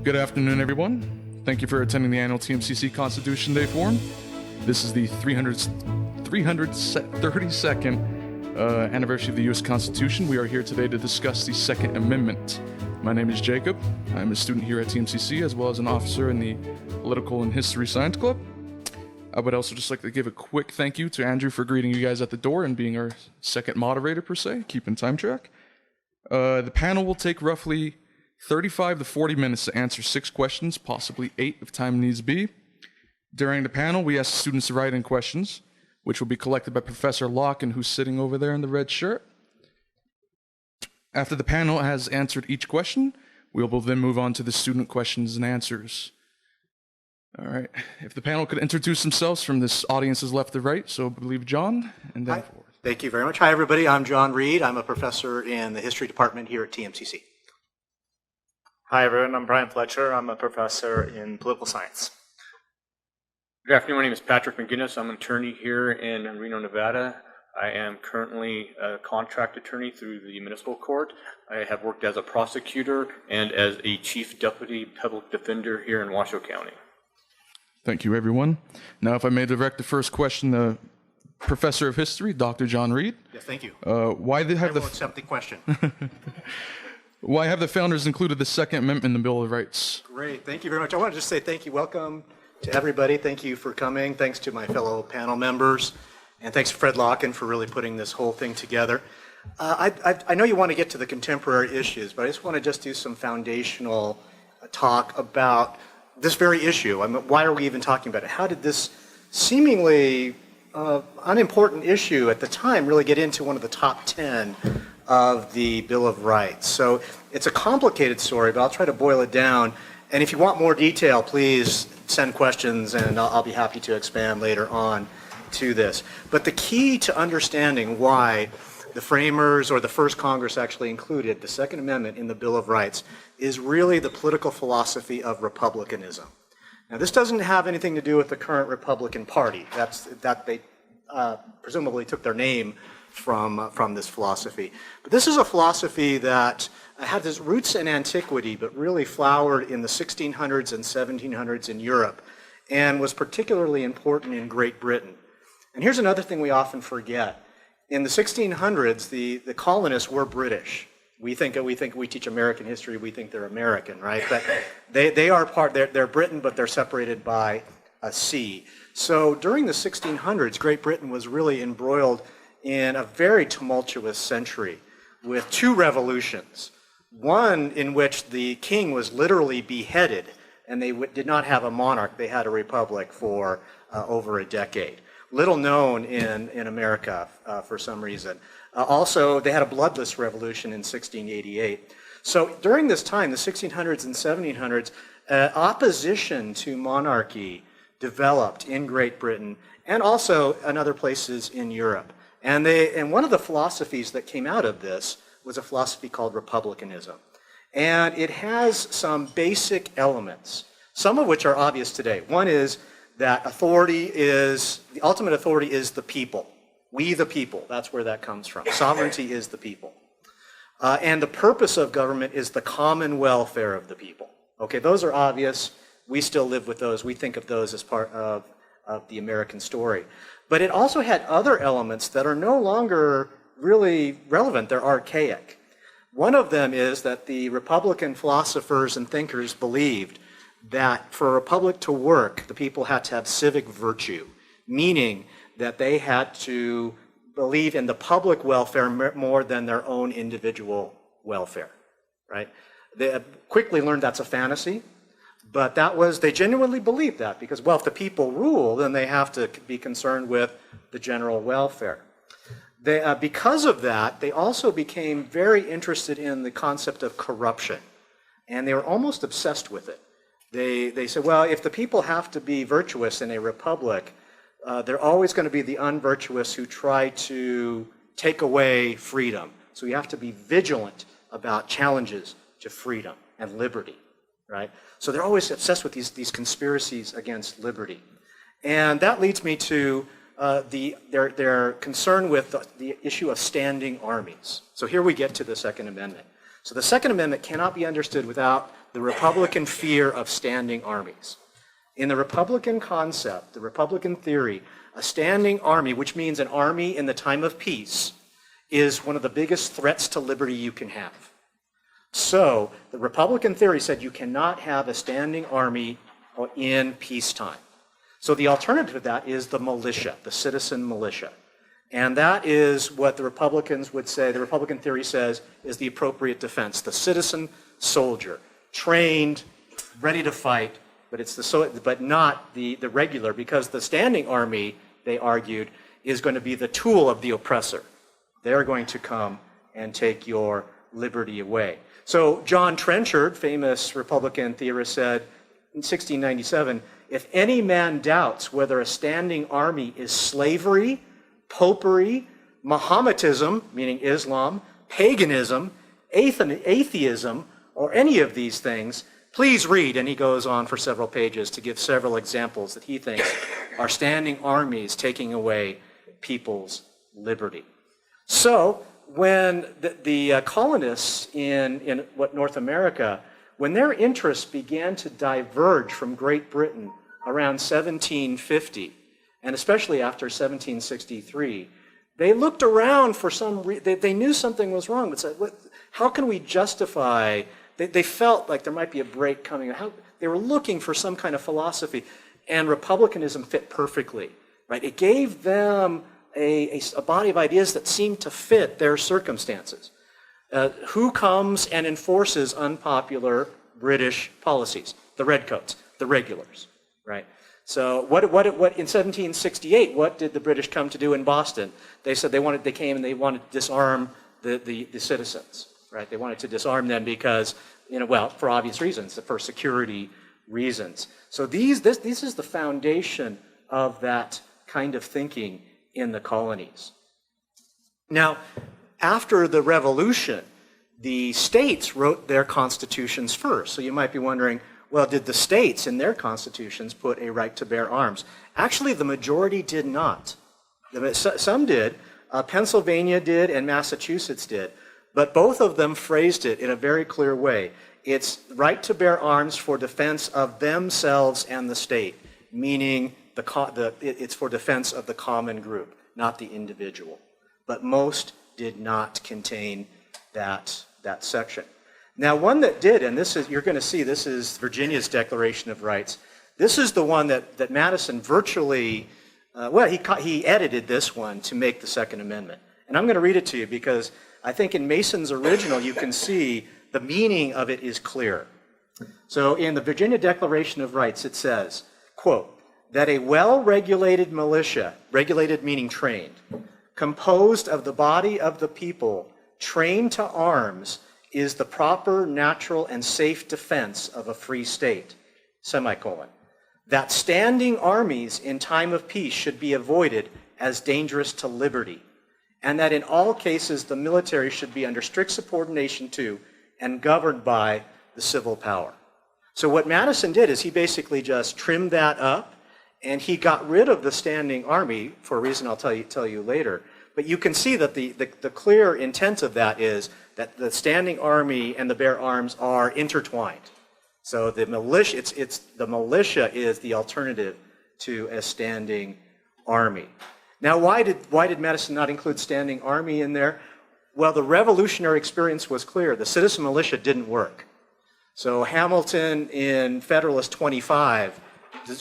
Good afternoon, everyone. Thank you for attending the annual TMCC Constitution Day Forum. This is the 332nd anniversary of the U.S. Constitution. We are here today to discuss the Second Amendment. My name is Jacob. I'm a student here at TMCC as well as an officer in the Political and History Science Club. I would also just like to give a quick thank you to Andrew for greeting you guys at the door and being our second moderator per se, keeping time track. The panel will take roughly 35 to 40 minutes to answer 6 questions, possibly 8 if time needs be. During the panel, we ask students to write in questions, which will be collected by Professor Locken, who's sitting over there in the red shirt. After the panel has answered each question, we will then move on to the student questions and answers. All right, if the panel could introduce themselves from this audience's left to right, so I believe John, and then forward. Thank you very much. Hi, everybody. I'm John Reid. I'm a professor in the history department here at TMCC. Hi, everyone. I'm Brian Fletcher. I'm a professor in political science. Good afternoon. My name is Patrick McGinnis. I'm an attorney here in Reno, Nevada. I am currently a contract attorney through the municipal court. I have worked as a prosecutor and as a chief deputy public defender here in Washoe County. Thank you, everyone. Now, if I may direct the first question, the Professor of History, Dr. John Reid. Yes, thank you. Why I will accept the question. Why have the founders included the Second Amendment in the Bill of Rights? Great. Thank you very much. I want to just say thank you. Welcome to everybody. Thank you for coming. Thanks to my fellow panel members. And thanks to Fred Locken for really putting this whole thing together. I know you want to get to the contemporary issues, but I just want to just do some foundational talk about this very issue. I mean, why are we even talking about it? How did this seemingly unimportant issue at the time really get into one of the top 10 of the Bill of Rights? So it's a complicated story, but I'll try to boil it down. And if you want more detail, please send questions and I'll be happy to expand later on to this. But the key to understanding why the framers or the first Congress actually included the Second Amendment in the Bill of Rights is really the political philosophy of republicanism. Now, this doesn't have anything to do with the current Republican Party. That they presumably took their name from this philosophy. But this is a philosophy that had its roots in antiquity, but really flowered in the 1600s and 1700s in Europe, and was particularly important in Great Britain. And here's another thing we often forget. In the 1600s, the colonists were British. We teach American history, we think they're American, right? But they are they're Britain, but they're separated by a sea. So during the 1600s, Great Britain was really embroiled in a very tumultuous century with 2 revolutions. One in which the king was literally beheaded, and they did not have a monarch, they had a republic for over a decade. Little known in America for some reason. Also, they had a bloodless revolution in 1688. So during this time, the 1600s and 1700s, opposition to monarchy developed in Great Britain and also in other places in Europe. And one of the philosophies that came out of this was a philosophy called republicanism. And it has some basic elements, some of which are obvious today. One is that the ultimate authority is the people. We the people, that's where that comes from. Sovereignty is the people. And the purpose of government is the common welfare of the people. Okay, those are obvious. We still live with those. We think of those as part of the American story. But it also had other elements that are no longer really relevant. They're archaic. One of them is that the Republican philosophers and thinkers believed that for a republic to work, the people had to have civic virtue, meaning that they had to believe in the public welfare more than their own individual welfare, right? They quickly learned that's a fantasy, but they genuinely believed that because, well, if the people rule, then they have to be concerned with the general welfare. Because of that, they also became very interested in the concept of corruption, and they were almost obsessed with it. They said, well, if the people have to be virtuous in a republic, they're always going to be the unvirtuous who try to take away freedom. So you have to be vigilant about challenges to freedom and liberty, right? So they're always obsessed with these conspiracies against liberty. And that leads me to their concern with the issue of standing armies. So here we get to the Second Amendment. So the Second Amendment cannot be understood without the Republican fear of standing armies. In the Republican concept, the Republican theory, a standing army, which means an army in the time of peace, is one of the biggest threats to liberty you can have. So the Republican theory said you cannot have a standing army in peacetime. So the alternative to that is the militia, the citizen militia. And that is what the Republicans would say, the Republican theory says, is the appropriate defense. The citizen soldier, trained, ready to fight, but not the regular, because the standing army, they argued, is going to be the tool of the oppressor. They're going to come and take your liberty away. So John Trenchard, famous Republican theorist, said in 1697, if any man doubts whether a standing army is slavery, popery, Mahometanism, meaning Islam, paganism, atheism, or any of these things, please read. And he goes on for several pages to give several examples that he thinks are standing armies taking away people's liberty. So when the colonists in North America, when their interests began to diverge from Great Britain around 1750, and especially after 1763, they looked around for some reason. They knew something was wrong, but said, how can we justify? They felt like there might be a break coming. They were looking for some kind of philosophy, and republicanism fit perfectly. Right? It gave them a body of ideas that seemed to fit their circumstances. Who comes and enforces unpopular British policies? The redcoats, the regulars, right? So what in 1768, what did the British come to do in Boston? They said they came and they wanted to disarm the citizens, right? They wanted to disarm them because, for obvious reasons, for security reasons. So this is the foundation of that kind of thinking in the colonies. Now, after the Revolution, the states wrote their constitutions first. So you might be wondering, well, did the states in their constitutions put a right to bear arms? Actually, the majority did not. Some did. Pennsylvania did and Massachusetts did. But both of them phrased it in a very clear way. It's right to bear arms for defense of themselves and the state, meaning it's for defense of the common group, not the individual. But most did not contain that section. Now, one that did, and you're going to see, this is Virginia's Declaration of Rights. This is the one that Madison virtually, he edited this one to make the Second Amendment. And I'm going to read it to you because I think in Mason's original you can see the meaning of it is clear. So in the Virginia Declaration of Rights it says, quote, that a well-regulated militia, regulated meaning trained, composed of the body of the people, trained to arms, is the proper, natural, and safe defense of a free state, semicolon. That standing armies in time of peace should be avoided as dangerous to liberty, and that in all cases the military should be under strict subordination to and governed by the civil power. So what Madison did is he basically just trimmed that up, and he got rid of the standing army for a reason I'll tell you later. But you can see that the clear intent of that is that the standing army and the bear arms are intertwined. So the militia, the militia is the alternative to a standing army. Now, why did Madison not include standing army in there? Well, the revolutionary experience was clear. The citizen militia didn't work. So Hamilton in Federalist 25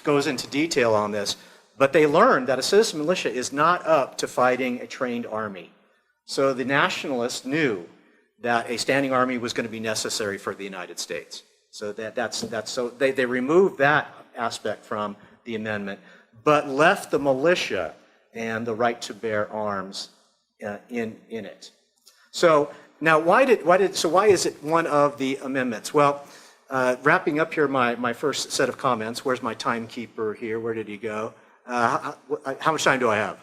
goes into detail on this. But they learned that a citizen militia is not up to fighting a trained army. So the nationalists knew that a standing army was going to be necessary for the United States. So they removed that aspect from the amendment, but left the militia and the right to bear arms in it. So now why is it one of the amendments? Well, wrapping up here my first set of comments. Where's my timekeeper here? Where did he go? How much time do I have?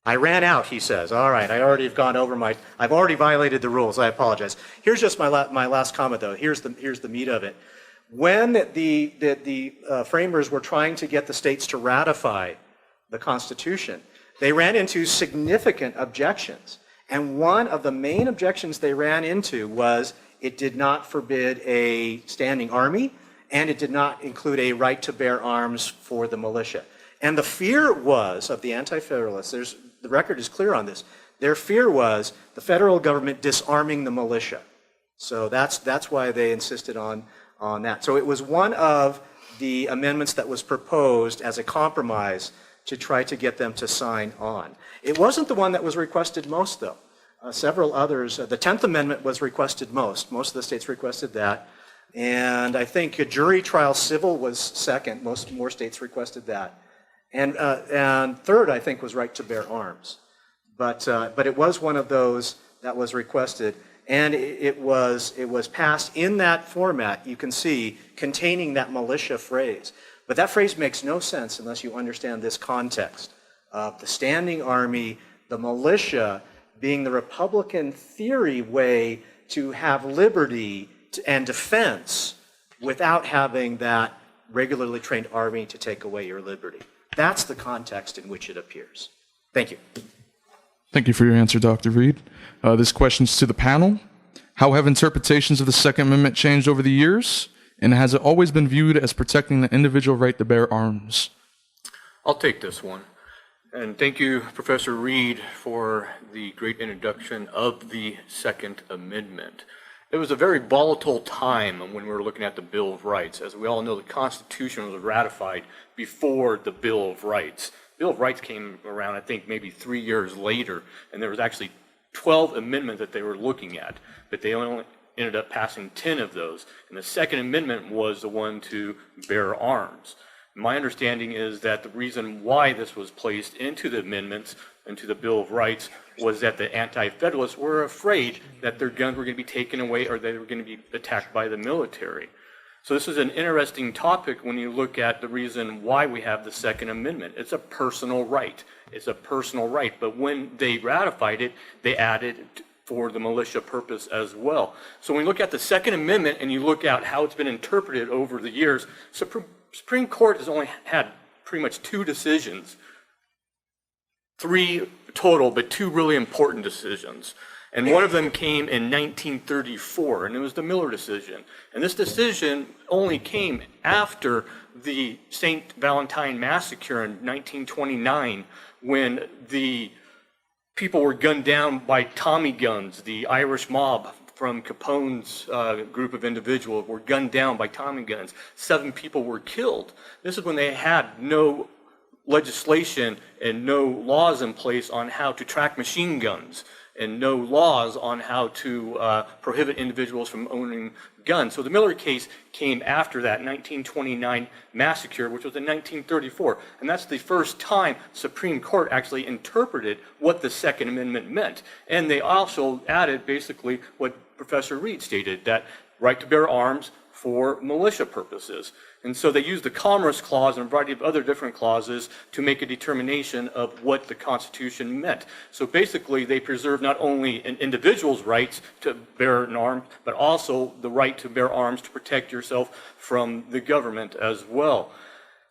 I ran out, he says. All right, I already have gone over I've already violated the rules. I apologize. Here's just my last comment, though. Here's the meat of it. When the framers were trying to get the states to ratify the Constitution, they ran into significant objections. And one of the main objections they ran into was it did not forbid a standing army, and it did not include a right to bear arms for the militia. And the fear was of the Anti-Federalists, the record is clear on this, their fear was the federal government disarming the militia. So that's why they insisted on that. So it was one of the amendments that was proposed as a compromise to try to get them to sign on. It wasn't the one that was requested most, though. Several others, the 10th Amendment was requested most. Most of the states requested that. And I think a jury trial civil was second. More states requested that. And third, I think, was right to bear arms. But it was one of those that was requested. And it was passed in that format, you can see, containing that militia phrase. But that phrase makes no sense unless you understand this context of the standing army, the militia being the Republican theory way to have liberty and defense without having that regularly trained army to take away your liberty. That's the context in which it appears. Thank you. Thank you for your answer, Dr. Reid. This question's to the panel. How have interpretations of the Second Amendment changed over the years? And has it always been viewed as protecting the individual right to bear arms? I'll take this one. And thank you, Professor Reid, for the great introduction of the Second Amendment. It was a very volatile time when we were looking at the Bill of Rights. As we all know, the Constitution was ratified before the Bill of Rights. The Bill of Rights came around, I think, maybe 3 years later, and there was actually 12 amendments that they were looking at, but they only ended up passing 10 of those. And the Second Amendment was the one to bear arms. My understanding is that the reason why this was placed into the amendments, into the Bill of Rights, was that the Anti-Federalists were afraid that their guns were going to be taken away or they were going to be attacked by the military. So this is an interesting topic when you look at the reason why we have the Second Amendment. It's a personal right. It's a personal right. But when they ratified it, they added for the militia purpose as well. So when you look at the Second Amendment and you look at how it's been interpreted over the years, Supreme Court has only had pretty much 2 decisions, 3 total, but 2 really important decisions. And one of them came in 1934, and it was the Miller decision. And this decision only came after the St. Valentine Massacre in 1929, when the people were gunned down by Tommy guns. The Irish mob from Capone's group of individuals were gunned down by Tommy guns. 7 people were killed. This is when they had no legislation and no laws in place on how to track machine guns, and no laws on how to prohibit individuals from owning guns. So the Miller case came after that 1929 massacre, which was in 1934. And that's the first time Supreme Court actually interpreted what the Second Amendment meant. And they also added basically what Professor Reid stated, that right to bear arms for militia purposes. And so they used the Commerce Clause and a variety of other different clauses to make a determination of what the Constitution meant. So basically, they preserved not only an individual's rights to bear an arm, but also the right to bear arms to protect yourself from the government as well.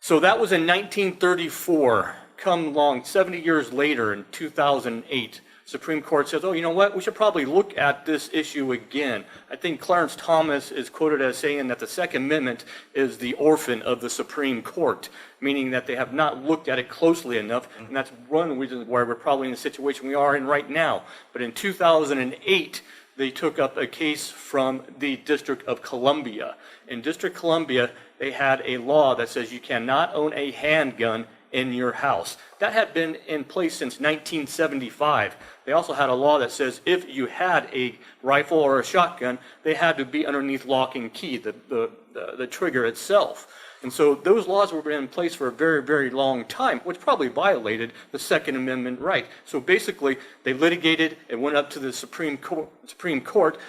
So that was in 1934. Come along 70 years later, in 2008, Supreme Court says, oh, you know what, we should probably look at this issue again. I think Clarence Thomas is quoted as saying that the Second Amendment is the orphan of the Supreme Court, meaning that they have not looked at it closely enough, and that's one of the reasons why we're probably in the situation we are in right now. But in 2008, they took up a case from the District of Columbia. In District of Columbia, they had a law that says you cannot own a handgun in your house. That had been in place since 1975. They also had a law that says if you had a rifle or a shotgun, they had to be underneath lock and key, the trigger itself. And so those laws were in place for a very, very long time, which probably violated the Second Amendment right. So basically, they litigated and went up to the Supreme Court.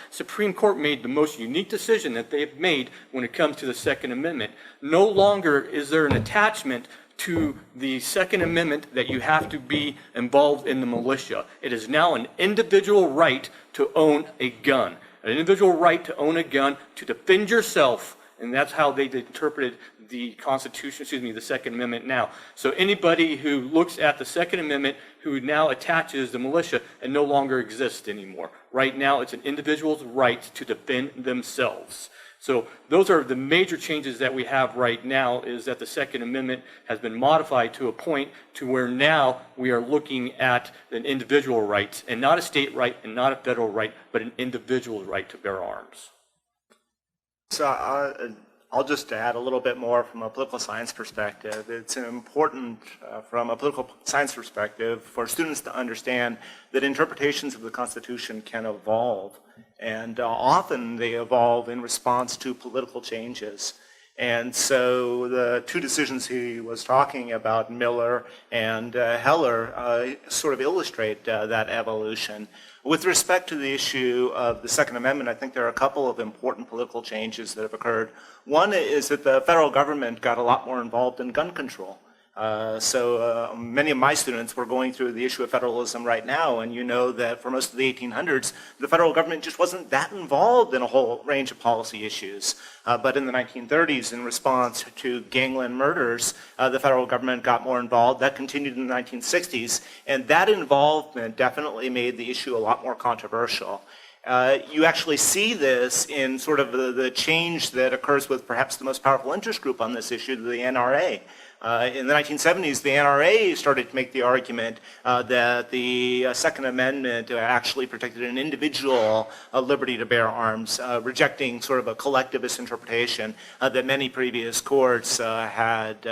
Supreme Court made the most unique decision that they've made when it comes to the Second Amendment. No longer is there an attachment to the Second Amendment that you have to be involved in the militia. It is now an individual right to own a gun, an individual right to own a gun to defend yourself, and that's how they interpreted the Constitution, the Second Amendment now. So anybody who looks at the Second Amendment who now attaches the militia and no longer exists anymore. Right now, it's an individual's right to defend themselves. So those are the major changes that we have right now, is that the Second Amendment has been modified to a point to where now we are looking at an individual right, and not a state right and not a federal right, but an individual right to bear arms. So I'll just add a little bit more from a political science perspective. It's important from a political science perspective for students to understand that interpretations of the Constitution can evolve, and often they evolve in response to political changes. And so the two decisions he was talking about, Miller and Heller, sort of illustrate that evolution. With respect to the issue of the Second Amendment, I think there are a couple of important political changes that have occurred. One is that the federal government got a lot more involved in gun control. So many of my students were going through the issue of federalism right now, and you know that for most of the 1800s, the federal government just wasn't that involved in a whole range of policy issues. But in the 1930s, in response to gangland murders, the federal government got more involved. That continued in the 1960s, and that involvement definitely made the issue a lot more controversial. You actually see this in sort of the change that occurs with perhaps the most powerful interest group on this issue, the NRA. In the 1970s, the NRA started to make the argument that the Second Amendment actually protected an individual liberty to bear arms, rejecting sort of a collectivist interpretation that many previous courts had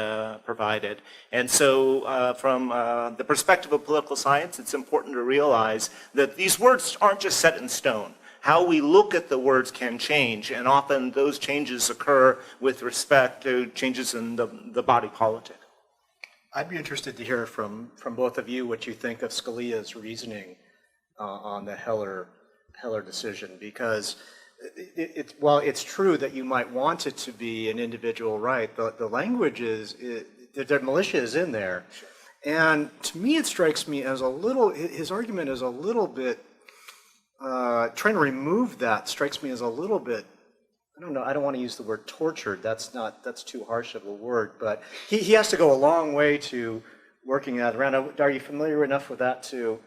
provided. And so from the perspective of political science, it's important to realize that these words aren't just set in stone. How we look at the words can change, and often those changes occur with respect to changes in the body politic. I'd be interested to hear from both of you what you think of Scalia's reasoning on the Heller decision, because while it's true that you might want it to be an individual right, the language is, the militia is in there. And to me it strikes me as a little, his argument is a little bit, trying to remove that strikes me as a little bit, I don't know, I don't want to use the word tortured, that's too harsh of a word, but he has to go a long way to working that around. Are you familiar enough with that to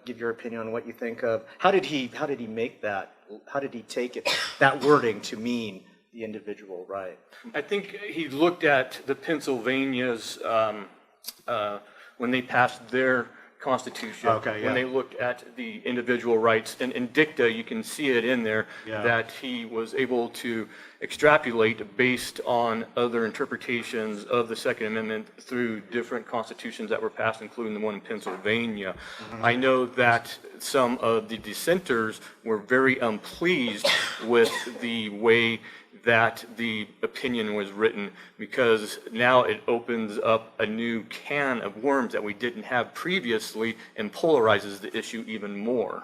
give your opinion on what you think of, how did he make that, how did he take it, that wording to mean the individual right? I think he looked at the Pennsylvania's, when they passed their Constitution, when they looked at the individual rights, and in dicta you can see it in there, that he was able to extrapolate based on other interpretations of the Second Amendment through different constitutions that were passed, including the one in Pennsylvania. I know that some of the dissenters were very unpleased with the way that the opinion was written, because now it opens up a new can of worms that we didn't have previously and polarizes the issue even more.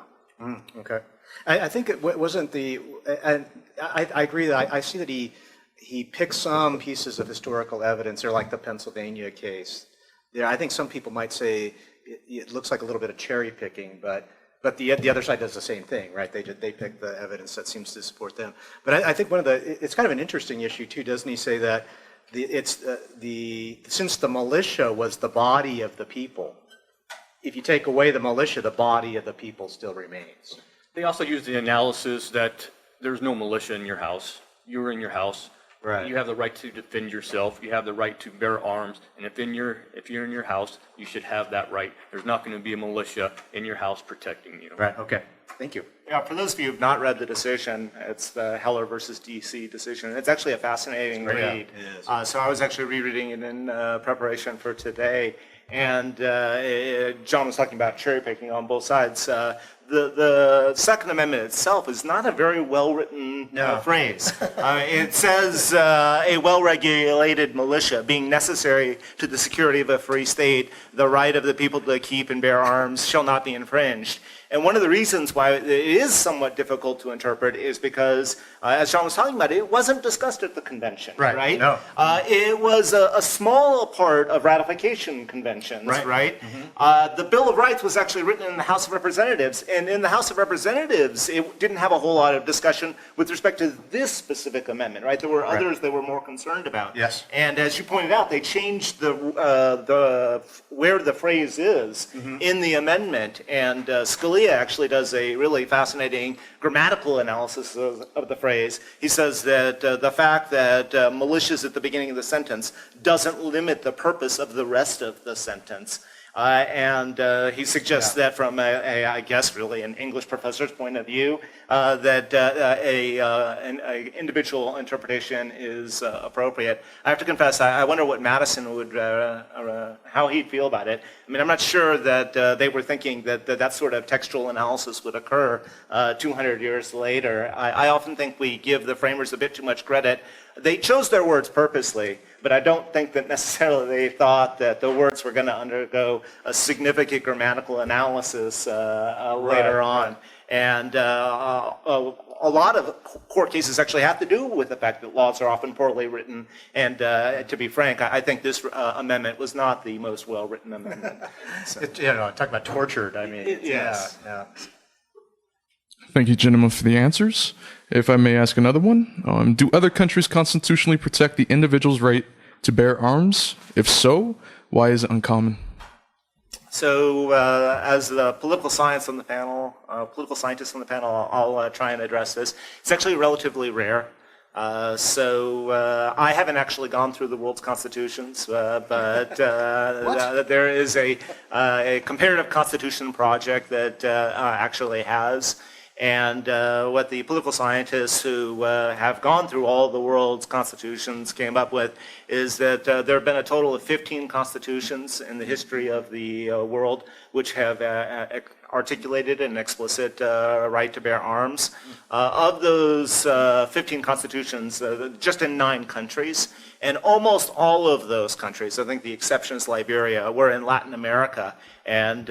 Okay. I think it wasn't the, and I agree that I see that he picked some pieces of historical evidence there, like the Pennsylvania case. There, I think some people might say it looks like a little bit of cherry picking, but the other side does the same thing, right? They pick the evidence that seems to support them. But I think it's kind of an interesting issue too, doesn't he? Say that since the militia was the body of the people, if you take away the militia, the body of the people still remains. They also use the analysis that there's no militia in your house. You're in your house. Right. You have the right to defend yourself. You have the right to bear arms. And if you're in your house, you should have that right. There's not going to be a militia in your house protecting you. Right. Okay. Thank you. Yeah, for those of you who have not read the decision, it's the Heller versus DC decision. It's actually a fascinating read. It is. So I was actually rereading it in preparation for today. And John was talking about cherry picking on both sides. The Second Amendment itself is not a very well-written phrase. It says a well-regulated militia being necessary to the security of a free state, the right of the people to keep and bear arms shall not be infringed. And one of the reasons why it is somewhat difficult to interpret is because, as John was talking about, it wasn't discussed at the convention, right? No. It was a small part of ratification conventions, right? Mm-hmm. The Bill of Rights was actually written in the House of Representatives, and in the House of Representatives, it didn't have a whole lot of discussion with respect to this specific amendment, right? There were others they were more concerned about. Yes. And as you pointed out, they changed where the phrase is in the amendment. And Scalia actually does a really fascinating grammatical analysis of the phrase. He says that the fact that malicious at the beginning of the sentence doesn't limit the purpose of the rest of the sentence. And he suggests that from I guess really an English professor's point of view, that an individual interpretation is appropriate. I have to confess, I wonder what Madison would, how he'd feel about it. I mean, I'm not sure that they were thinking that sort of textual analysis would occur 200 years later. I often think we give the framers a bit too much credit. They chose their words purposely, but I don't think that necessarily they thought that the words were going to undergo a significant grammatical analysis later on. And a lot of court cases actually have to do with the fact that laws are often poorly written. And to be frank, I think this amendment was not the most well-written amendment. So. Talk about tortured. I mean, yes. Yeah. Thank you, gentlemen, for the answers. If I may ask another one, do other countries constitutionally protect the individual's right to bear arms? If so, why is it uncommon? So, as the political scientist on the panel, I'll try and address this. It's actually relatively rare. I haven't actually gone through the world's constitutions, but there is a comparative constitution project that actually has. And what the political scientists who have gone through all the world's constitutions came up with is that there have been a total of 15 constitutions in the history of the world which have articulated an explicit right to bear arms. Of those 15 constitutions, just in 9 countries, and almost all of those countries, I think the exception is Liberia, were in Latin America. And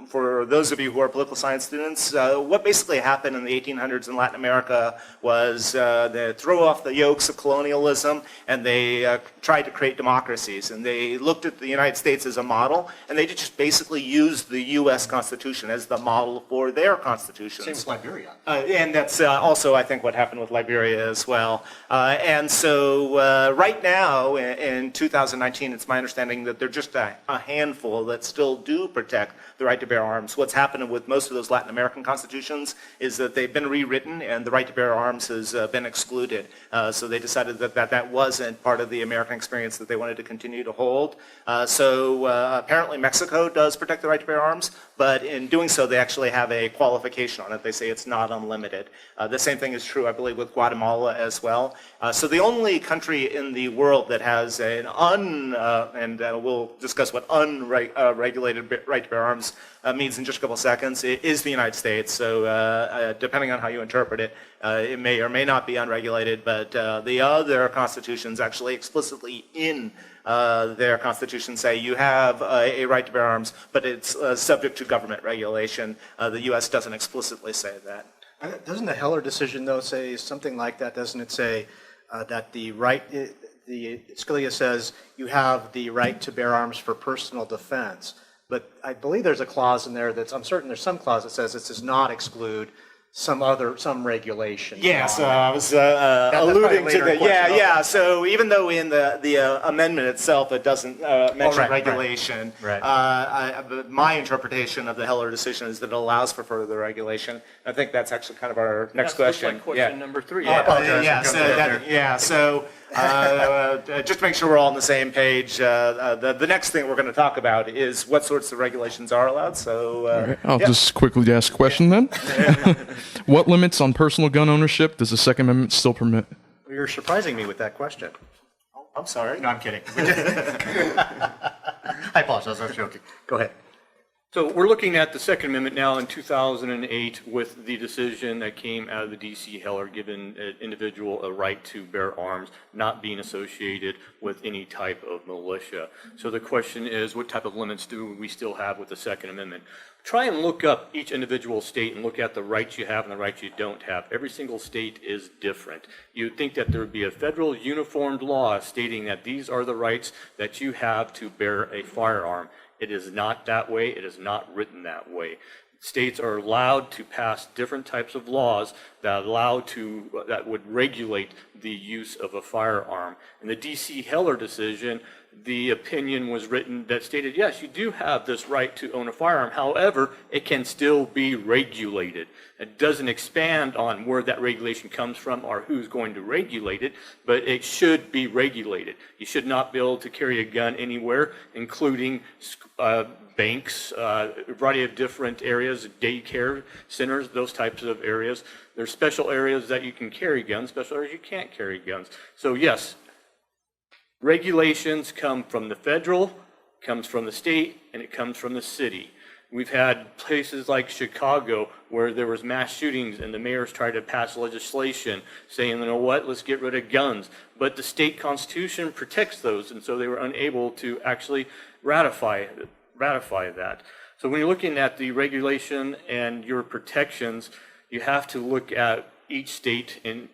for those of you who are political science students, what basically happened in the 1800s in Latin America was they threw off the yokes of colonialism and they tried to create democracies. And they looked at the United States as a model, and they just basically used the U.S. Constitution as the model for their constitutions. Same with Liberia. And that's also, I think, what happened with Liberia as well. And so right now, in 2019, it's my understanding that there are just a handful that still do protect the right to bear arms. What's happened with most of those Latin American constitutions is that they've been rewritten and the right to bear arms has been excluded. So they decided that wasn't part of the American experience that they wanted to continue to hold. Apparently Mexico does protect the right to bear arms, but in doing so, they actually have a qualification on it. They say it's not unlimited. The same thing is true, I believe, with Guatemala as well. So the only country in the world that has an and we'll discuss what unregulated right to bear arms means in just a couple of seconds, is the United States. So depending on how you interpret it, it may or may not be unregulated, but the other constitutions actually explicitly in their constitution say you have a right to bear arms, but it's subject to government regulation. The U.S. doesn't explicitly say that. Doesn't the Heller decision, though, say something like that? Doesn't it say that Scalia says you have the right to bear arms for personal defense? But I believe there's a clause in there I'm certain there's some clause that says this does not exclude some regulation. Yeah, so I was alluding to the, yeah. So even though in the amendment itself it doesn't mention regulation, my interpretation of the Heller decision is that it allows for further regulation. I think that's actually kind of our next question. Like question number 3. So just to make sure we're all on the same page, the next thing we're going to talk about is what sorts of regulations are allowed. So I'll just quickly ask a question then. What limits on personal gun ownership does the Second Amendment still permit? You're surprising me with that question. I'm sorry. No, I'm kidding. I apologize. I was joking. Go ahead. So we're looking at the Second Amendment now in 2008 with the decision that came out of the D.C. Heller giving an individual a right to bear arms, not being associated with any type of militia. So the question is, what type of limits do we still have with the Second Amendment? Try and look up each individual state and look at the rights you have and the rights you don't have. Every single state is different. You'd think that there would be a federal uniformed law stating that these are the rights that you have to bear a firearm. It is not that way. It is not written that way. states are allowed to pass different types of laws that would regulate the use of a firearm. In the D.C. Heller decision, the opinion was written that stated, yes, you do have this right to own a firearm. However, it can still be regulated. It doesn't expand on where that regulation comes from or who's going to regulate it, but it should be regulated. You should not be able to carry a gun anywhere, including banks, a variety of different areas, daycare centers, those types of areas. There's special areas that you can carry guns, special areas you can't carry guns. So yes, regulations come from the federal, comes from the state, and it comes from the city. We've had places like Chicago where there was mass shootings and the mayors tried to pass legislation saying, you know what, let's get rid of guns. But the state constitution protects those, and so they were unable to actually ratify that. So when you're looking at the regulation and your protections, you have to look at each state and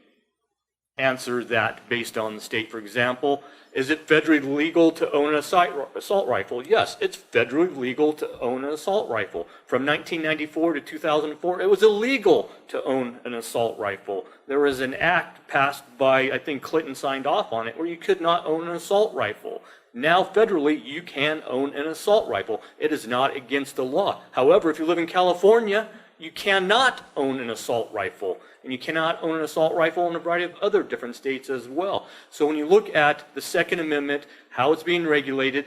answer that based on the state. For example, is it federally legal to own an assault rifle? Yes, it's federally legal to own an assault rifle. From 1994 to 2004, it was illegal to own an assault rifle. There was an act passed by, I think Clinton signed off on it, where you could not own an assault rifle. Now, federally, you can own an assault rifle. It is not against the law. However, if you live in California, you cannot own an assault rifle. And you cannot own an assault rifle in a variety of other different states as well. So when you look at the Second Amendment, how it's being regulated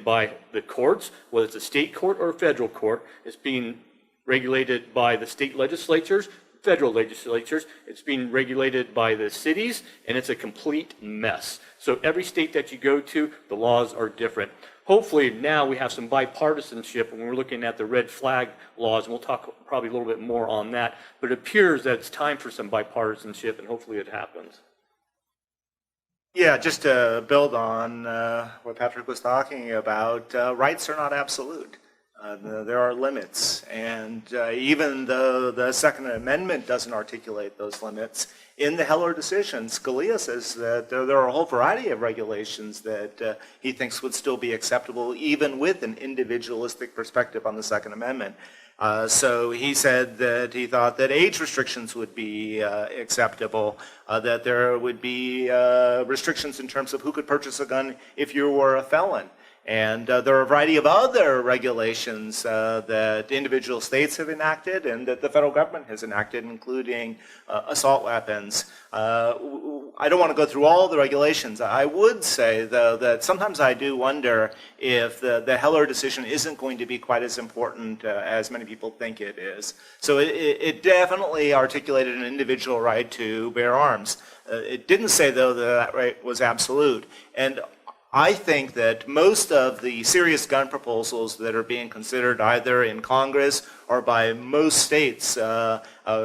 by the courts, whether it's a state court or a federal court. It's being regulated by the state legislatures, federal legislatures. It's being regulated by the cities, and it's a complete mess. So every state that you go to, the laws are different. Hopefully now we have some bipartisanship when we're looking at the red flag laws, and we'll talk probably a little bit more on that, but it appears that it's time for some bipartisanship, and hopefully it happens. Yeah, just to build on what Patrick was talking about, rights are not absolute. There are limits, and even though the Second Amendment doesn't articulate those limits, in the Heller decision, Scalia says that there are a whole variety of regulations that he thinks would still be acceptable, even with an individualistic perspective on the Second Amendment. So he said that he thought that age restrictions would be acceptable, that there would be restrictions in terms of who could purchase a gun if you were a felon. And there are a variety of other regulations that individual states have enacted and that the federal government has enacted, including assault weapons. I don't want to go through all the regulations. I would say, though, that sometimes I do wonder if the Heller decision isn't going to be quite as important as many people think it is. So it definitely articulated an individual right to bear arms. It didn't say, though, that right was absolute. And I think that most of the serious gun proposals that are being considered either in Congress or by most states,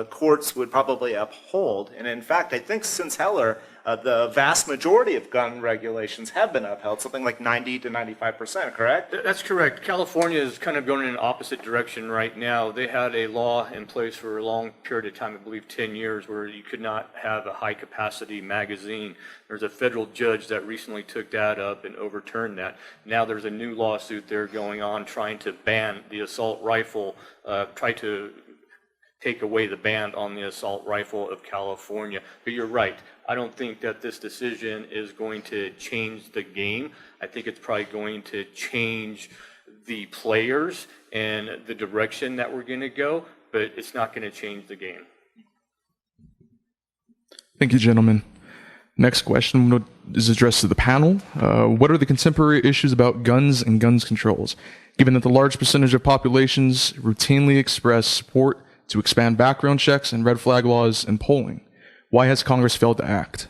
courts would probably uphold. And in fact, I think since Heller, the vast majority of gun regulations have been upheld, something like 90 to 95%, correct? That's correct. California is kind of going in an opposite direction right now. They had a law in place for a long period of time, I believe 10 years, where you could not have a high-capacity magazine. There's a federal judge that recently took that up and overturned that. Now there's a new lawsuit there going on trying to ban the assault rifle, try to take away the ban on the assault rifle of California. But you're right. I don't think that this decision is going to change the game. I think it's probably going to change the players and the direction that we're going to go, but it's not going to change the game. Thank you, gentlemen. Next question is addressed to the panel. What are the contemporary issues about guns and guns controls, given that the large percentage of populations routinely express support to expand background checks and red flag laws and polling? Why has Congress failed to act?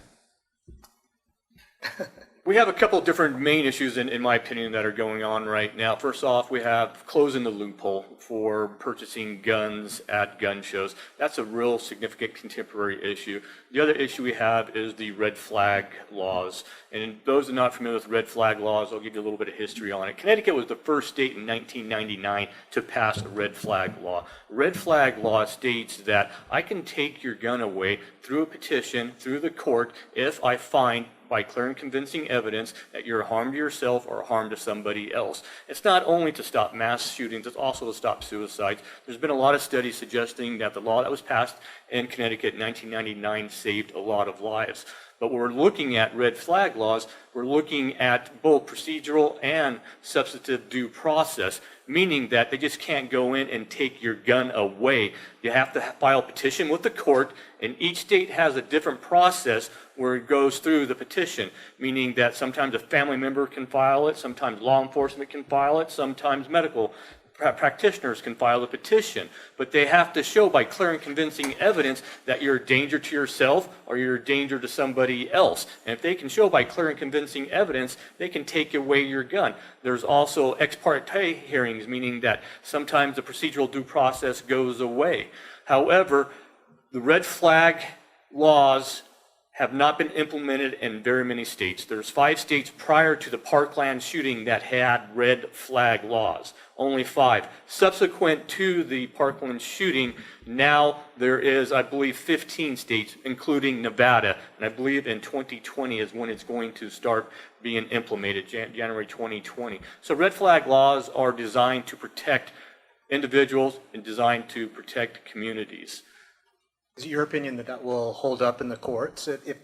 We have a couple of different main issues, in my opinion, that are going on right now. First off, we have closing the loophole for purchasing guns at gun shows. That's a real significant contemporary issue. The other issue we have is the red flag laws. And those who are not familiar with red flag laws, I'll give you a little bit of history on it. Connecticut was the first state in 1999 to pass a red flag law. Red flag law states that I can take your gun away through a petition, through the court, if I find by clear and convincing evidence that you're a harm to yourself or a harm to somebody else. It's not only to stop mass shootings, it's also to stop suicides. There's been a lot of studies suggesting that the law that was passed in Connecticut in 1999 saved a lot of lives. But when we're looking at red flag laws, we're looking at both procedural and substantive due process, meaning that they just can't go in and take your gun away. You have to file a petition with the court, and each state has a different process where it goes through the petition, meaning that sometimes a family member can file it, sometimes law enforcement can file it, sometimes medical practitioners can file a petition, but they have to show by clear and convincing evidence that you're a danger to yourself or you're a danger to somebody else. And if they can show by clear and convincing evidence, they can take away your gun. There's also ex parte hearings, meaning that sometimes the procedural due process goes away. However, the red flag laws have not been implemented in very many states. There's 5 states prior to the Parkland shooting that had red flag laws. Only 5. Subsequent to the Parkland shooting, now there is, I believe, 15 states, including Nevada. And I believe in 2020 is when it's going to start being implemented, January 2020. So red flag laws are designed to protect individuals and designed to protect communities. Is it your opinion that that will hold up in the courts if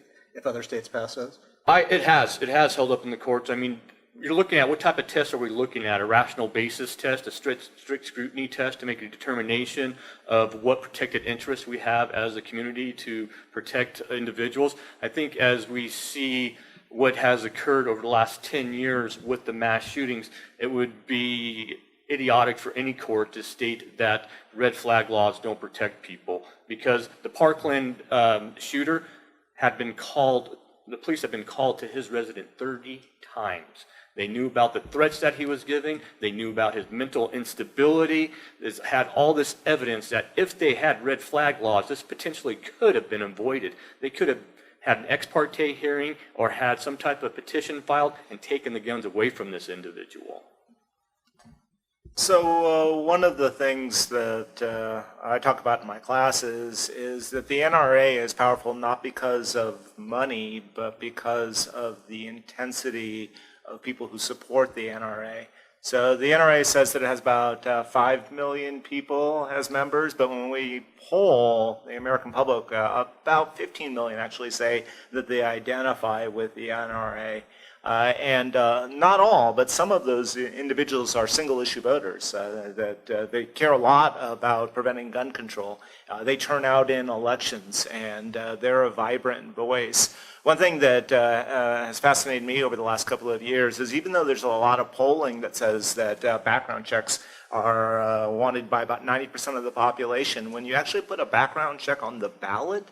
other states pass those? It has held up in the courts. I mean, you're looking at what type of test are we looking at? A rational basis test, a strict scrutiny test to make a determination of what protected interests we have as a community to protect individuals. I think as we see what has occurred over the last 10 years with the mass shootings, it would be idiotic for any court to state that red flag laws don't protect people, because the Parkland shooter had been called, the police had been called to his residence 30 times. They knew about the threats that he was giving. They knew about his mental instability. They had all this evidence that if they had red flag laws, this potentially could have been avoided. They could have had an ex parte hearing or had some type of petition filed and taken the guns away from this individual. So one of the things that I talk about in my classes is that the NRA is powerful not because of money, but because of the intensity of people who support the NRA. So the NRA says that it has about 5 million people as members, but when we poll the American public, about 15 million actually say that they identify with the NRA. And not all, but some of those individuals are single-issue voters that they care a lot about preventing gun control. They turn out in elections, and they're a vibrant voice. One thing that has fascinated me over the last couple of years is even though there's a lot of polling that says that background checks are wanted by about 90% of the population, when you actually put a background check on the ballot,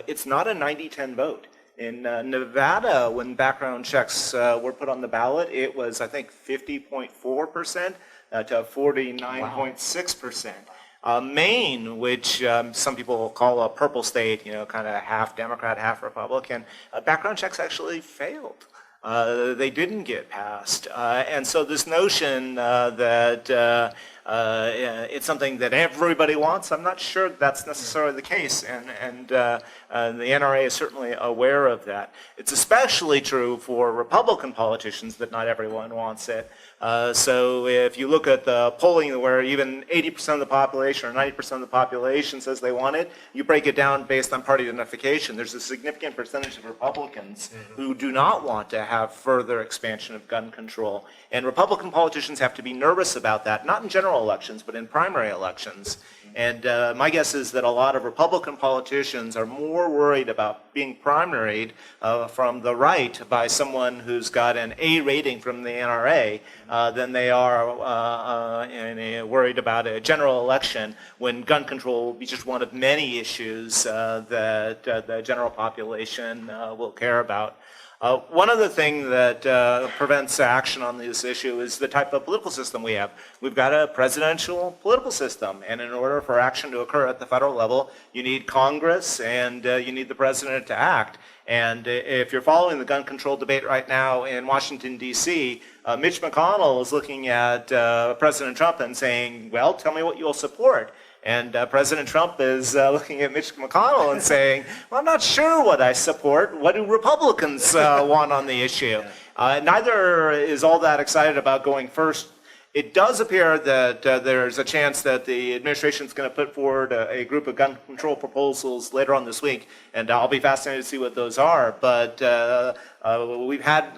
it's not a 90-10 vote. In Nevada, when background checks were put on the ballot, it was, I think, 50.4% to 49.6%. Maine, which some people call a purple state, you know, kind of half Democrat, half Republican, background checks actually failed. They didn't get passed. And so this notion that it's something that everybody wants, I'm not sure that's necessarily the case, and the NRA is certainly aware of that. It's especially true for Republican politicians that not everyone wants it. So if you look at the polling where even 80% of the population or 90% of the population says they want it, you break it down based on party identification. There's a significant percentage of Republicans who do not want to have further expansion of gun control. And Republican politicians have to be nervous about that, not in general elections, but in primary elections. And my guess is that a lot of Republican politicians are more worried about being primaried from the right by someone who's got an A rating from the NRA than they are worried about a general election when gun control will be just one of many issues that the general population will care about. One other thing that prevents action on this issue is the type of political system we have. We've got a presidential political system, and in order for action to occur at the federal level, you need Congress and you need the president to act. And if you're following the gun control debate right now in Washington, D.C., Mitch McConnell is looking at President Trump and saying, well, tell me what you'll support. And President Trump is looking at Mitch McConnell and saying, well, I'm not sure what I support. What do Republicans want on the issue? Neither is all that excited about going first. It does appear that there's a chance that the administration is going to put forward a group of gun control proposals later on this week, and I'll be fascinated to see what those are. But we've had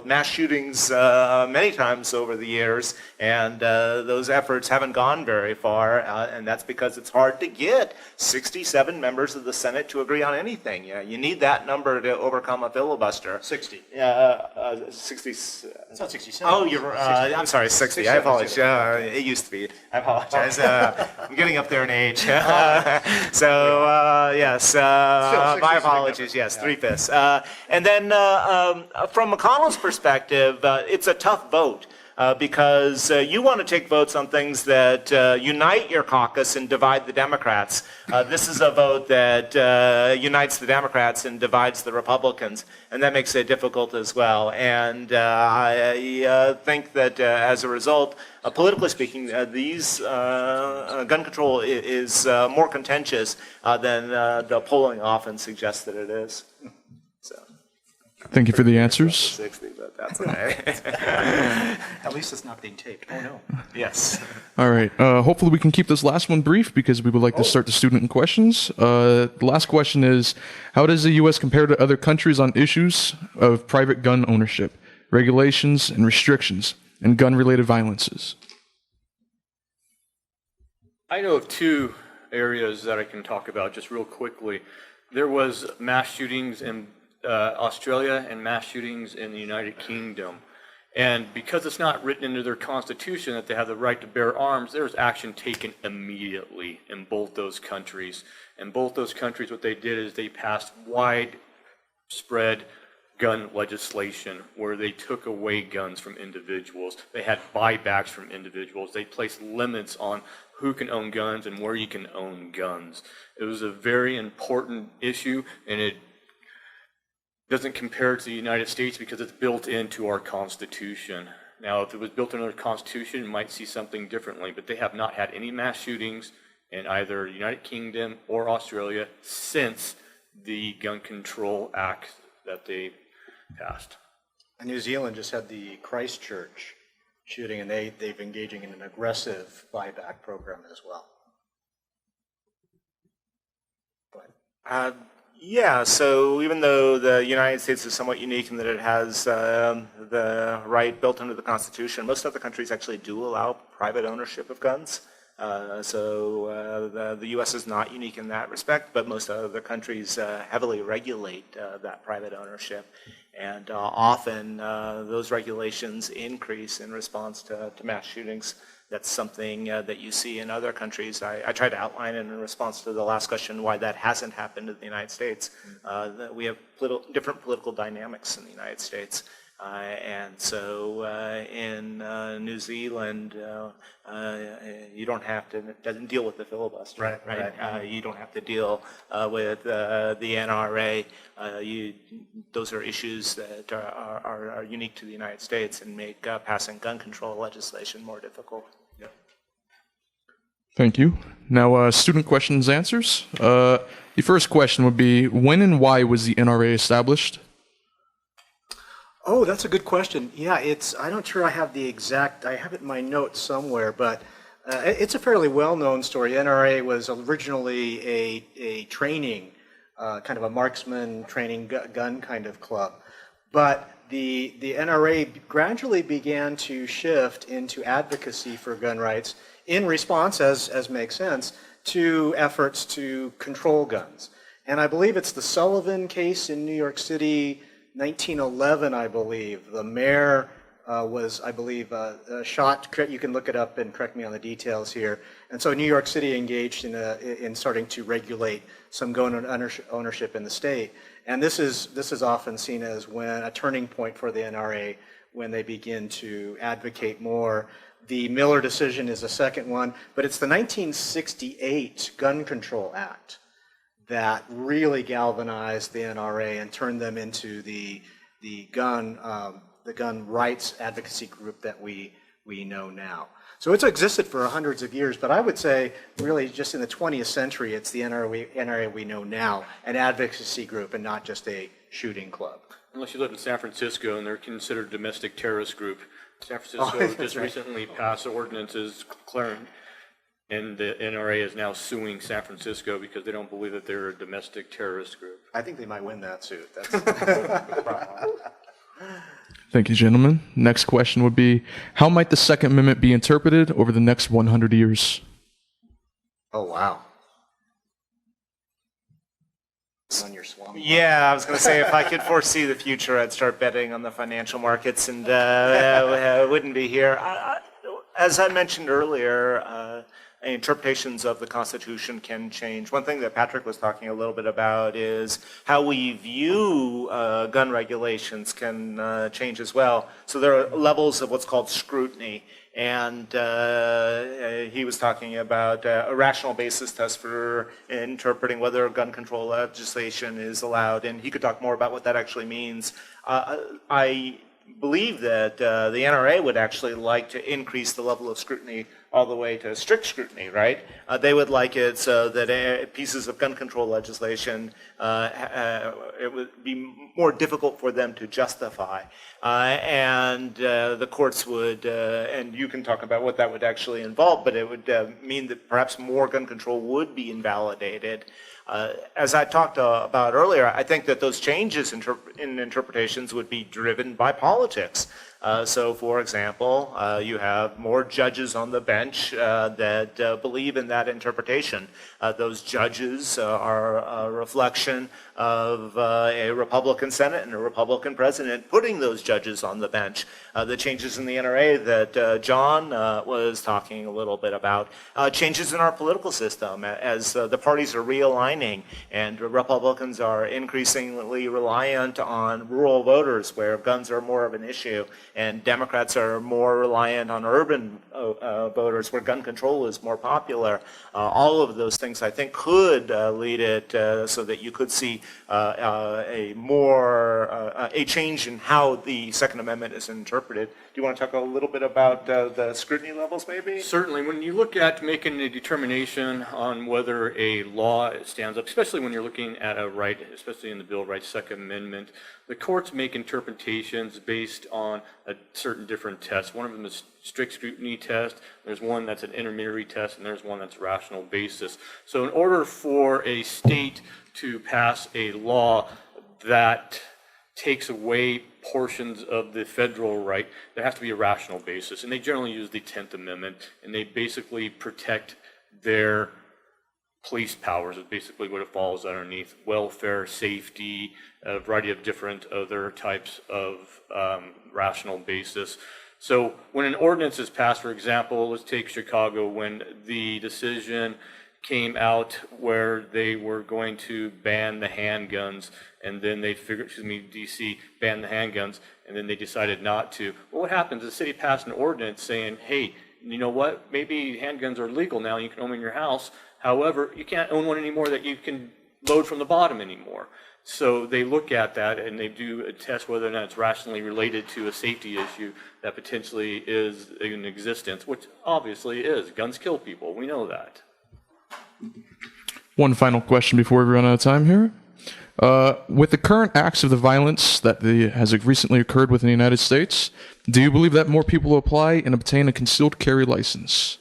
mass shootings many times over the years, and those efforts haven't gone very far, and that's because it's hard to get 67 members of the Senate to agree on anything. You need that number to overcome a filibuster. 60. 60. It's not 67. Oh, I'm sorry, 60. I apologize. It used to be. I apologize. I'm getting up there in age. So, yes, my apologies. Yes, 3/5. And then from McConnell's perspective, it's a tough vote. Because you want to take votes on things that unite your caucus and divide the Democrats. This is a vote that unites the Democrats and divides the Republicans, and that makes it difficult as well. And I think that as a result, politically speaking, these gun control is more contentious than the polling often suggests that it is. Thank you for the answers. 60, but that's okay. At least it's not being taped. Oh, no. Yes. All right. Hopefully we can keep this last one brief because we would like to start the student questions. The last question is, how does the U.S. compare to other countries on issues of private gun ownership, regulations and restrictions, and gun-related violences? I know of two areas that I can talk about just real quickly. There was mass shootings in Australia and mass shootings in the United Kingdom. And because it's not written into their constitution that they have the right to bear arms, there was action taken immediately in both those countries. In both those countries, what they did is they passed widespread gun legislation where they took away guns from individuals. They had buybacks from individuals. They placed limits on who can own guns and where you can own guns. It was a very important issue, and it doesn't compare to the United States because it's built into our Constitution. Now, if it was built into our Constitution, you might see something differently, but they have not had any mass shootings in either the United Kingdom or Australia since the Gun Control Act that they passed. And New Zealand just had the Christchurch shooting, and they've engaging in an aggressive buyback program as well. Yeah, so even though the United States is somewhat unique in that it has the right built into the Constitution, most other countries actually do allow private ownership of guns. So the U.S. is not unique in that respect, but most other countries heavily regulate that private ownership. And often those regulations increase in response to mass shootings. That's something that you see in other countries. I tried to outline in response to the last question why that hasn't happened in the United States. That we have different political dynamics in the United States. And so in New Zealand, you don't have to, it doesn't deal with the filibuster, right? You don't have to deal with the NRA. Those are issues that are unique to the United States and make passing gun control legislation more difficult. Thank you. Now, student questions answers. The first question would be, when and why was the NRA established? Oh, that's a good question. Yeah, I'm not sure I have the exact, I have it in my notes somewhere, but it's a fairly well-known story. NRA was originally a training, kind of a marksman training gun kind of club. But the NRA gradually began to shift into advocacy for gun rights in response, as makes sense, to efforts to control guns. And I believe it's the Sullivan case in New York City, 1911, I believe. The mayor was, I believe, shot. You can look it up and correct me on the details here. And so New York City engaged in starting to regulate some gun ownership in the state. And this is often seen as when a turning point for the NRA when they begin to advocate more. The Miller decision is a second one, but it's the 1968 Gun Control Act that really galvanized the NRA and turned them into the gun rights advocacy group that we we know now. So it's existed for hundreds of years, but I would say really just in the 20th century, it's the NRA we know now, an advocacy group and not just a shooting club. Unless you live in San Francisco and they're considered a domestic terrorist group. San Francisco just recently passed ordinances declaring, and the NRA is now suing San Francisco because they don't believe that they're a domestic terrorist group. I think they might win that suit. That's Thank you, gentlemen. Next question would be, how might the Second Amendment be interpreted over the next 100 years? Oh, wow. On your swamp. Yeah, I was going to say if I could foresee the future, I'd start betting on the financial markets, and I wouldn't be here. As I mentioned earlier, interpretations of the Constitution can change. One thing that Patrick was talking a little bit about is how we view gun regulations can change as well. So there are levels of what's called scrutiny. And he was talking about a rational basis test for interpreting whether gun control legislation is allowed. And he could talk more about what that actually means. I believe that the NRA would actually like to increase the level of scrutiny all the way to strict scrutiny, right? They would like it so that pieces of gun control legislation, it would be more difficult for them to justify. And the courts would, and you can talk about what that would actually involve, but it would mean that perhaps more gun control would be invalidated. As I talked about earlier, I think that those changes in interpretations would be driven by politics. So, for example, you have more judges on the bench that believe in that interpretation. Those judges are a reflection of a Republican Senate and a Republican president putting those judges on the bench. The changes in the NRA that John was talking a little bit about, changes in our political system as the parties are realigning and Republicans are increasingly reliant on rural voters where guns are more of an issue, and Democrats are more reliant on urban voters where gun control is more popular. All of those things, I think, could lead it so that you could see a change in how the Second Amendment is interpreted. Do you want to talk a little bit about the scrutiny levels, maybe? Certainly. When you look at making a determination on whether a law stands up, especially when you're looking at a right, especially in the Bill of Rights Second Amendment, the courts make interpretations based on a certain different tests. One of them is strict scrutiny test, there's one that's an intermediary test, and there's one that's rational basis. So in order for a state to pass a law that takes away portions of the federal right, there has to be a rational basis. And they generally use the 10th Amendment, and they basically protect their police powers is basically what it falls underneath. Welfare, safety, a variety of different other types of rational basis. So when an ordinance is passed, for example, let's take Chicago, when the decision came out where they were going to ban the handguns, and then they figured, DC banned the handguns, and then they decided not to. Well, what happens? The city passed an ordinance saying, hey, you know what? Maybe handguns are legal now. You can own them in your house. However, you can't own one anymore that you can load from the bottom anymore. So they look at that and they do a test whether or not it's rationally related to a safety issue that potentially is in existence, which obviously is. Guns kill people. We know that. One final question before we run out of time here. With the current acts of the violence that has recently occurred within the United States, do you believe that more people will apply and obtain a concealed carry license?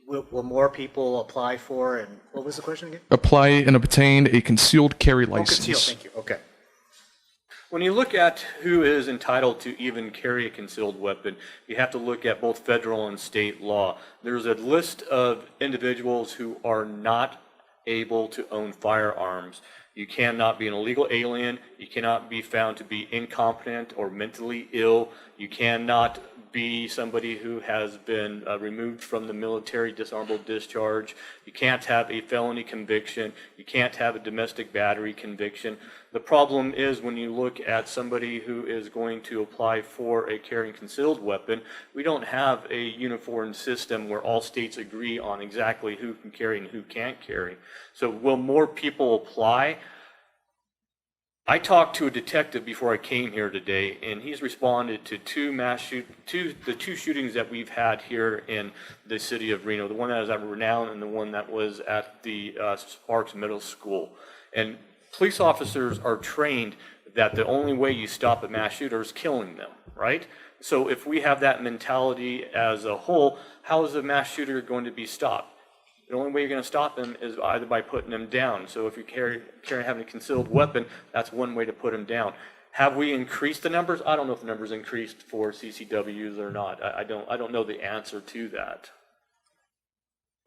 Will more people apply for, and what was the question again? Apply and obtain a concealed carry license. Oh, concealed, thank you. Okay. When you look at who is entitled to even carry a concealed weapon, you have to look at both federal and state law. There's a list of individuals who are not able to own firearms. You cannot be an illegal alien. You cannot be found to be incompetent or mentally ill. You cannot be somebody who has been removed from the military dishonorable discharge. You can't have a felony conviction. You can't have a domestic battery conviction. The problem is when you look at somebody who is going to apply for a carrying concealed weapon, we don't have a uniform system where all states agree on exactly who can carry and who can't carry. So will more people apply? I talked to a detective before I came here today, and he's responded to the two shootings that we've had here in the city of Reno. The one that was at Renown and the one that was at the Sparks Middle School. And police officers are trained that the only way you stop a mass shooter is killing them, right? So if we have that mentality as a whole, how is a mass shooter going to be stopped? The only way you're going to stop him is either by putting him down. So if you having a concealed weapon, that's one way to put him down. Have we increased the numbers? I don't know if the numbers increased for CCWs or not. I don't know the answer to that.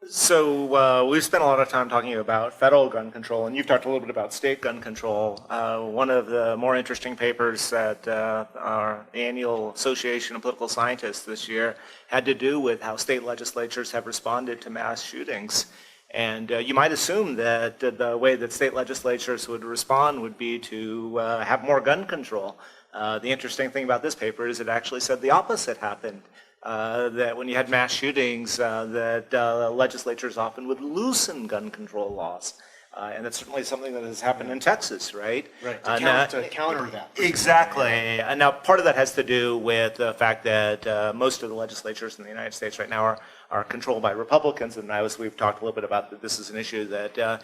So we've spent a lot of time talking about federal gun control, and you've talked a little bit about state gun control. One of the more interesting papers at our annual Association of Political Scientists this year had to do with how state legislatures have responded to mass shootings. And you might assume that the way that state legislatures would respond would be to have more gun control. The interesting thing about this paper is it actually said the opposite happened. That when you had mass shootings, that legislatures often would loosen gun control laws. And that's certainly something that has happened in Texas, right? Right, to counter that. Exactly. And now part of that has to do with the fact that most of the legislatures in the United States right now are controlled by Republicans, and we've talked a little bit about that this is an issue that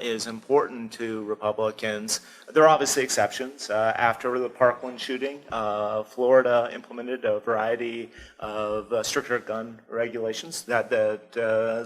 is important to Republicans. There are obviously exceptions. After the Parkland shooting, Florida implemented a variety of stricter gun regulations.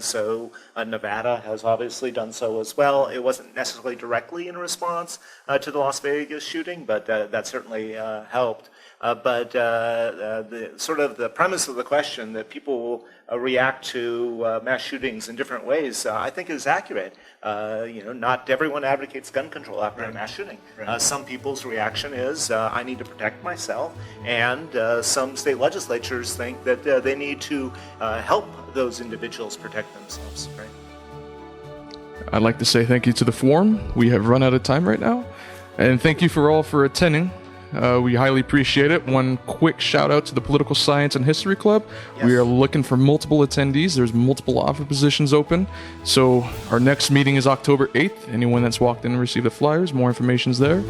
So Nevada has obviously done so as well. It wasn't necessarily directly in response to the Las Vegas shooting, but that certainly helped. But the premise of the question that people will react to mass shootings in different ways, I think is accurate. Not everyone advocates gun control after a mass shooting. Right. Some people's reaction is, I need to protect myself, and some state legislatures think that they need to help those individuals protect themselves. Right? I'd like to say thank you to the forum. We have run out of time right now. And thank you for all for attending. We highly appreciate it. One quick shout out to the Political Science and History Club. Yes. We are looking for multiple attendees. There's multiple offer positions open. So our next meeting is October 8th. Anyone that's walked in and received the flyers, more information's there.